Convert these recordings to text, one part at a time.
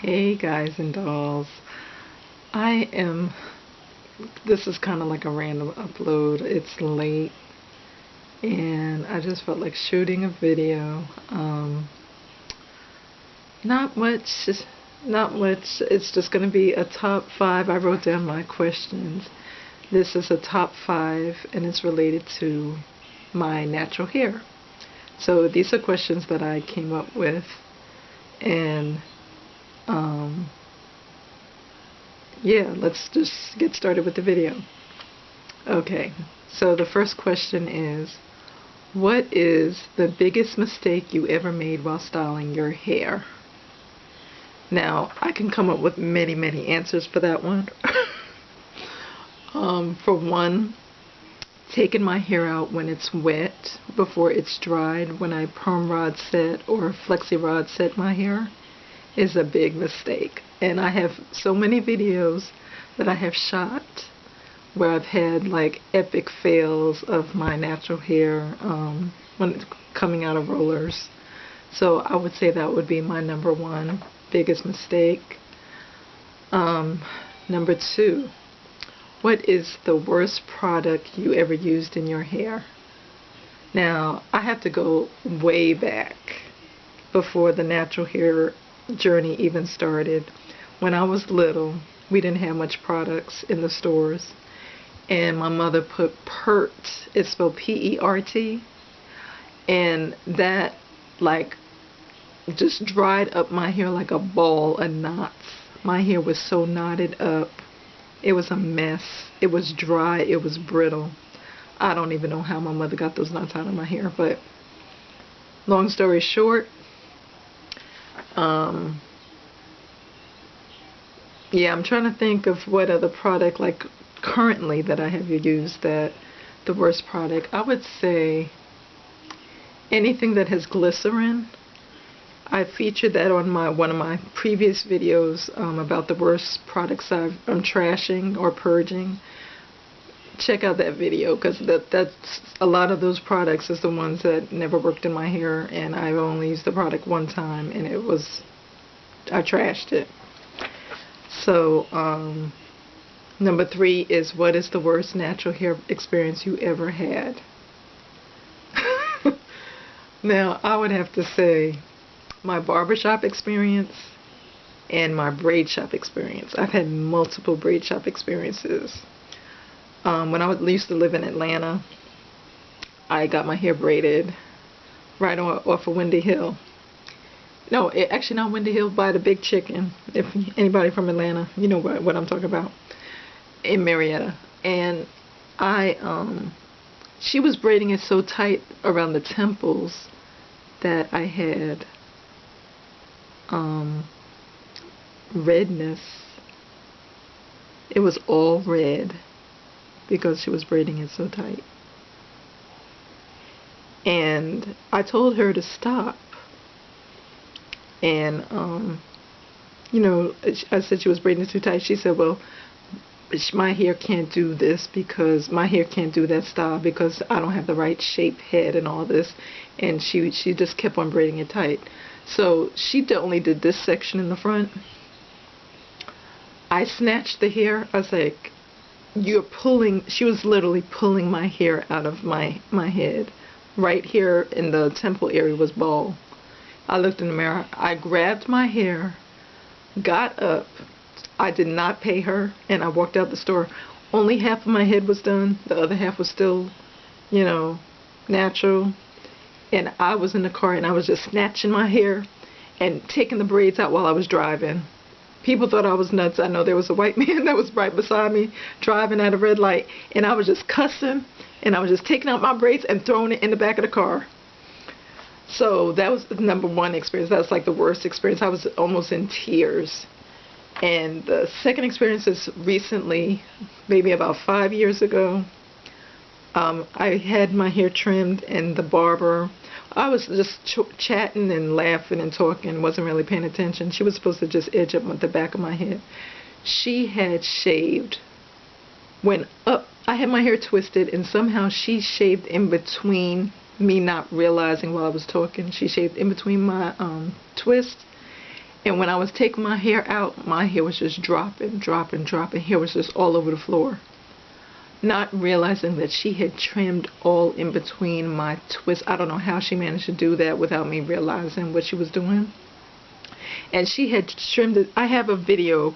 Hey guys and dolls. I am, this is kind of like a random upload. It's late and I just felt like shooting a video. Not much, not much. It's just going to be a top 5. I wrote down my questions. This is a top 5 and it's related to my natural hair. So these are questions that I came up with, and yeah, let's just get started with the video. Okay, so the first question is, what is the biggest mistake you ever made while styling your hair? Now, I can come up with many answers for that one. For one, taking my hair out when it's wet before it's dried, when I perm rod set or flexi rod set my hair, is a big mistake. And I have so many videos that I have shot where I've had like epic fails of my natural hair when it's coming out of rollers. So I would say that would be my number one biggest mistake. Number 2, what is the worst product you ever used in your hair? Now, I have to go way back before the natural hair journey even started. When I was little, we didn't have much products in the stores, and my mother put Pert, it's spelled P-E-R-T, and that like just dried up my hair like a ball of knots. My hair was so knotted up. It was a mess. It was dry. It was brittle. I don't even know how my mother got those knots out of my hair, but long story short, yeah, I'm trying to think of what other product like currently that I have used that the worst product. I would say anything that has glycerin. I featured that on one of my previous videos about the worst products I'm trashing or purging. Check out that video, because that's a lot of those products is the ones that never worked in my hair, and I've only used the product one time and I trashed it. So number 3 is, what is the worst natural hair experience you ever had? Now, I would have to say my barbershop experience and my braid shop experience. I've had multiple braid shop experiences. When I used to live in Atlanta, I got my hair braided right off of Windy Hill. No, actually not Windy Hill, by the Big Chicken. If anybody from Atlanta, you know what I'm talking about, in Marietta. And she was braiding it so tight around the temples that I had redness. It was all red because she was braiding it so tight. And I told her to stop. And you know, I said she was braiding it too tight. She said, well, my hair can't do this, because my hair can't do that style because I don't have the right shaped head and all this. And she just kept on braiding it tight. So she only did this section in the front. I snatched the hair. I was like, you're pulling. She was literally pulling my hair out of my head. Right here in the temple area was bald. I looked in the mirror. I grabbed my hair, got up. I did not pay her, and I walked out the store. Only half of my head was done. The other half was still, you know, natural. And I was in the car, and I was just snatching my hair and taking the braids out while I was driving. People thought I was nuts. I know there was a white man that was right beside me driving at a red light, and I was just cussing, and I was just taking out my braids and throwing it in the back of the car. So that was the number 1 experience. That was like the worst experience. I was almost in tears. And the second experience is recently, maybe about 5 years ago. I had my hair trimmed, and the barber, I was just chatting and laughing and talking, wasn't really paying attention. She was supposed to just edge up the back of my head. She had shaved, went up. I had my hair twisted, and somehow she shaved in between me not realizing while I was talking. She shaved in between my twists, And when I was taking my hair out, my hair was just dropping, dropping, dropping. Hair was just all over the floor. Not realizing that she had trimmed all in between my twists. I don't know how she managed to do that without me realizing what she was doing. And she had trimmed it. I have a video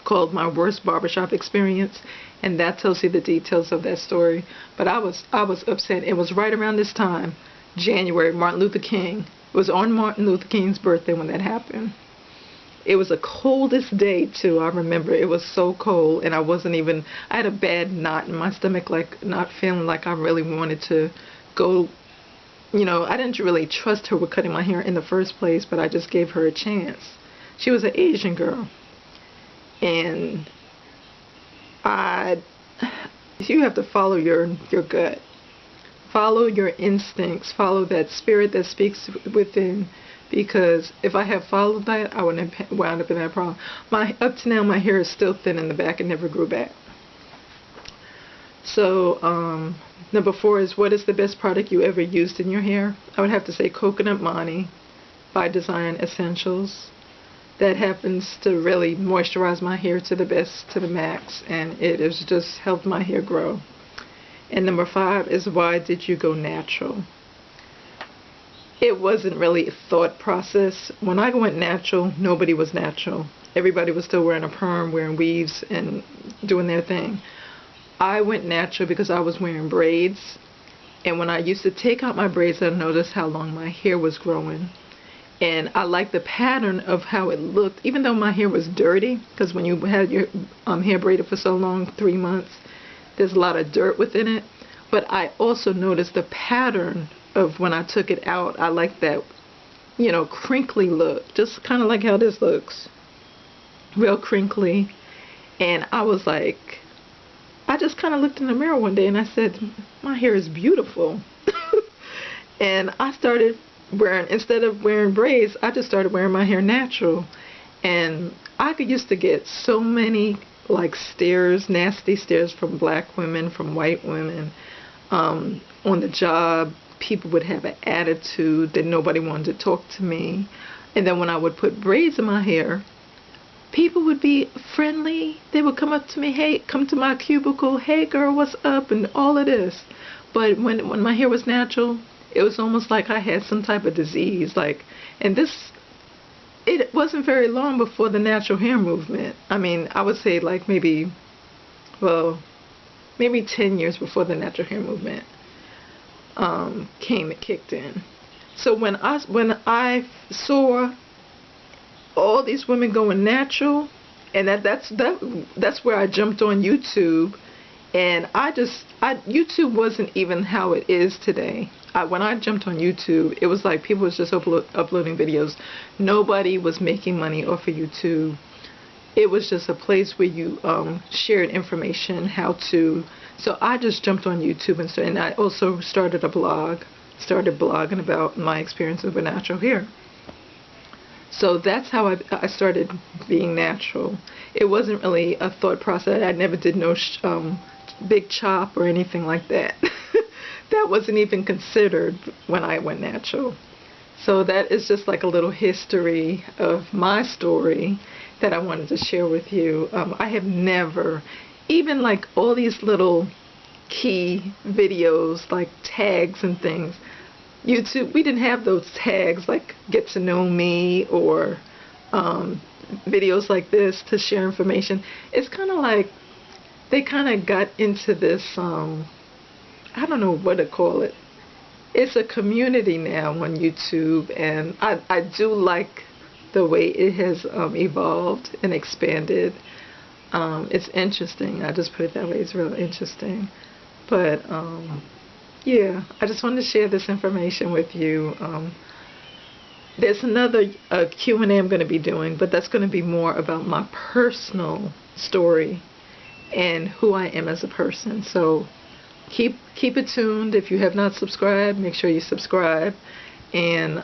called My Worst Barbershop Experience, and that tells you the details of that story. But I was upset. It was right around this time, January, Martin Luther King. It was on Martin Luther King's birthday when that happened. It was the coldest day too. I remember it was so cold, and I had a bad knot in my stomach, like not feeling like I really wanted to go. You know, I didn't really trust her with cutting my hair in the first place, but I just gave her a chance. She was an Asian girl, and you have to follow your gut, follow your instincts, follow that spirit that speaks within. Because if I had followed that, I wouldn't have wound up in that problem. Up to now, my hair is still thin in the back and never grew back. So, number 4 is, what is the best product you ever used in your hair? I would have to say Coconut Mani by Design Essentials. That happens to really moisturize my hair to the best, to the max, and it has just helped my hair grow. And number 5 is, why did you go natural? It wasn't really a thought process. When I went natural, nobody was natural. Everybody was still wearing a perm, wearing weaves, and doing their thing. I went natural because I was wearing braids. And when I used to take out my braids, I noticed how long my hair was growing. And I liked the pattern of how it looked, even though my hair was dirty, because when you had your hair braided for so long, 3 months, there's a lot of dirt within it. But I also noticed the pattern of when I took it out. I like that, you know, crinkly look, just kind of like how this looks, real crinkly. And I was like, I just kind of looked in the mirror one day and I said, my hair is beautiful. And I started wearing, instead of wearing braids, I just started wearing my hair natural. And I used to get so many like stares, nasty stares from black women, from white women, on the job. People would have an attitude that nobody wanted to talk to me. And then when I would put braids in my hair, people would be friendly. They would come up to me, hey, come to my cubicle, hey girl, what's up, and all of this. But when my hair was natural, it was almost like I had some type of disease. Like, and this, it wasn't very long before the natural hair movement. I mean, I would say like maybe 10 years before the natural hair movement it kicked in. So when I saw all these women going natural, and that's where I jumped on YouTube, and YouTube wasn't even how it is today. When I jumped on YouTube, it was like people was just uploading videos. Nobody was making money off of YouTube. It was just a place where you shared information, how to. So I just jumped on YouTube and I also started a blog, started blogging about my experiences with natural hair. So that's how I started being natural. It wasn't really a thought process. I never did no big chop or anything like that. That wasn't even considered when I went natural. So that is just like a little history of my story that I wanted to share with you. I have never, even like all these little key videos like tags and things, YouTube, we didn't have those tags like get to know me or videos like this to share information. It's kind of like they kind of got into this, I don't know what to call it. It's a community now on YouTube, and I do like the way it has evolved and expanded. It's interesting. I just put it that way. It's real interesting. But yeah, I just wanted to share this information with you. There's another Q&A I'm going to be doing, but that's going to be more about my personal story and who I am as a person. So keep it tuned. If you have not subscribed, make sure you subscribe. And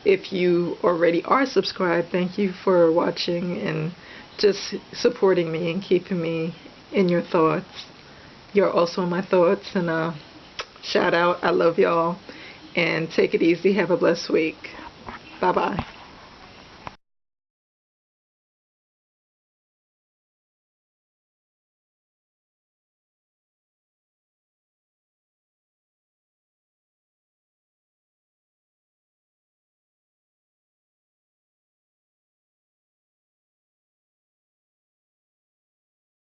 if you already are subscribed, thank you for watching and just supporting me and keeping me in your thoughts. You're also in my thoughts, and shout out. I love y'all, and take it easy. Have a blessed week. Bye bye.